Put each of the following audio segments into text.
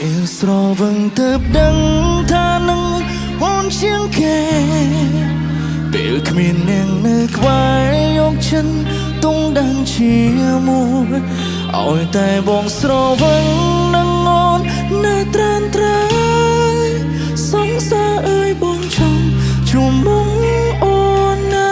ពេលស្រវឹងទៅដឹងថានឹងអូនជាងគេពេលគ្មាននាងនៅក្បែរយកចិនទុំដឹងជាមួយឲ្យតែបងស្រវឹងនឹងអូននៅត្រានត្រើយសង្សារអើយបងចង់ជួបមុំអូនណា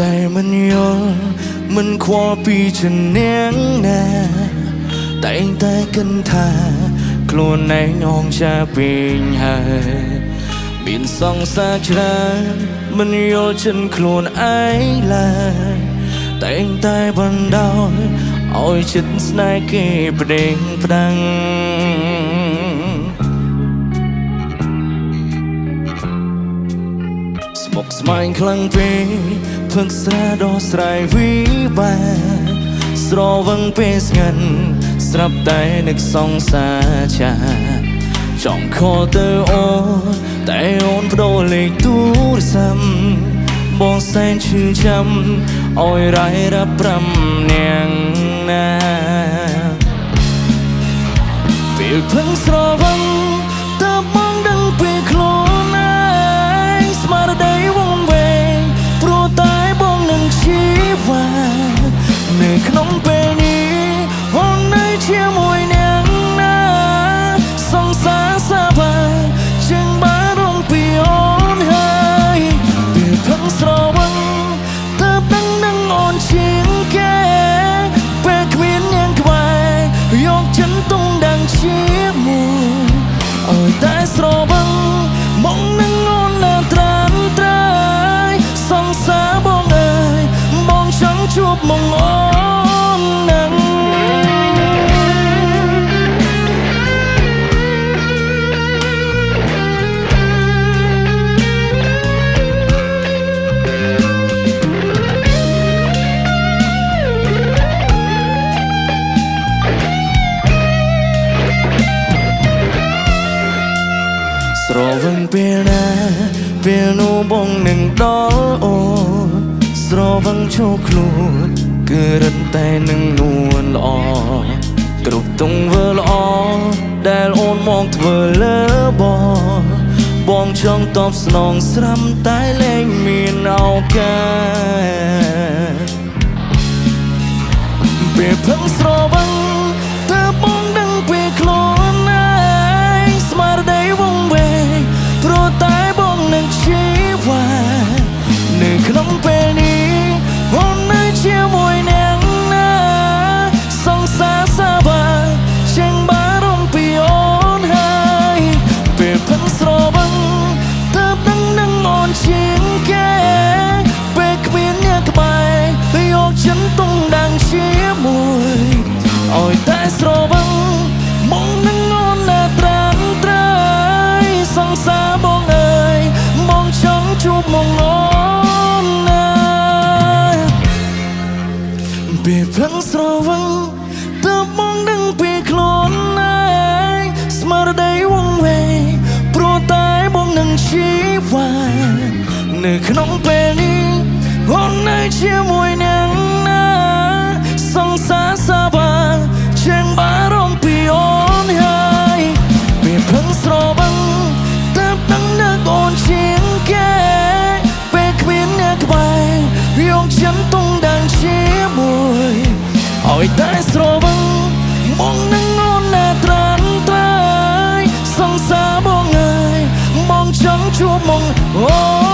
តែមិនយល់មិនខ្វល់ពីចំណៀងណាតែតែគិតថាខ្លួនឯងអងចាពេញហើយមានសង្សារច្រើនមិនយល់ចិនខ្លួនឯងឡើយតែតែបណ្ដោយឲ្យចិត្តស្នេហ៍គេប្តេងផ្ដាំងស្មុគស្មាញខ្លាំងពេកផឹកស្រាដោះស្រាយវិបាកស្រវឹងពេលស្ងាត់ស្រាប់តែនឹកសង្សារចាចង់ខលទៅអូនតែអូនបដូរលេខទូរស័ព្ទបងសែនឈឺចាំឲ្យរ៉ៃរ៉ាប់ប្រាំនាងណាពេលផឹកស្រវឹងតើបងដឹងពីខ្លួនឯងស្មារតីវង្វេងព្រោះតែបងនឹងជីវ៉ានៅក្នុងពេលនេះអូននៅជាមួយនាងណាសង្សារសាបាជាងបារម្ភពីអូនហើយពេលផឹកស្រវឹងតើដឹងនឹងអូនជាងគេពេលគ្មាននាងក្បែរយកចិនទុំដឹងជាមួយឲ្យតែស្រវឹងមកនឹងអូនណាត្រានត្រើយសង្សារបងអើយបងចង់ជួបមកអូននឹងស្រវឹងពេលណាពេលនោះបងនឹងដល់អូនស្រវឹងចូលខ្លួនគឺរឹតតែនឹងនួនល្អគ្រប់ទង្វើល្អដែលអូនមកធ្វើលើបងចង់តបស្នងស្រាំតែលែងមានឱកាសពេលផឹកស្រវឹងតើបងដឹងពីខ្លួនឯងស្មារតីវង្វេងព្រោះតែបងនឹងជីវ៉ានៅក្នុងពេលនេះអូននៅជាមួយនាងណាសង្សារសាបាជាងបារម្ភពីអូនហើយពេលផឹកស្រវឹងតើដឹងនឹងអូនជាងគេពេលគ្មានអ្នកក្បែរយកចិនទុំដឹងជាមួយឲ្យតែស្រវឹងមកនឹងអូនណាត្រានត្រើយសង្សារបងអើយបងចង់ជួបមកអូនណាពេលផឹកស្រវឹងតើបងដឹងពីខ្លួនឯងស្មារតីវង្វេងព្រោះតែបងនឹងជីវ៉ានៅក្នុងពេលនេះអូននៅជាមួយនាងណាសង្សារសាបាជាងបារម្ភពីអូនហើយពេលផឹកស្រវឹងតើដឹងនឹងអូនជាងគេពេលគ្មានអ្នកក្បែរយកចិនទុំដឹងជាមួយឲ្យតែស្រវឹងមកនឹងអូនណាត្រានត្រើយសង្សារបងអើយបងចង់ជួបមកអូ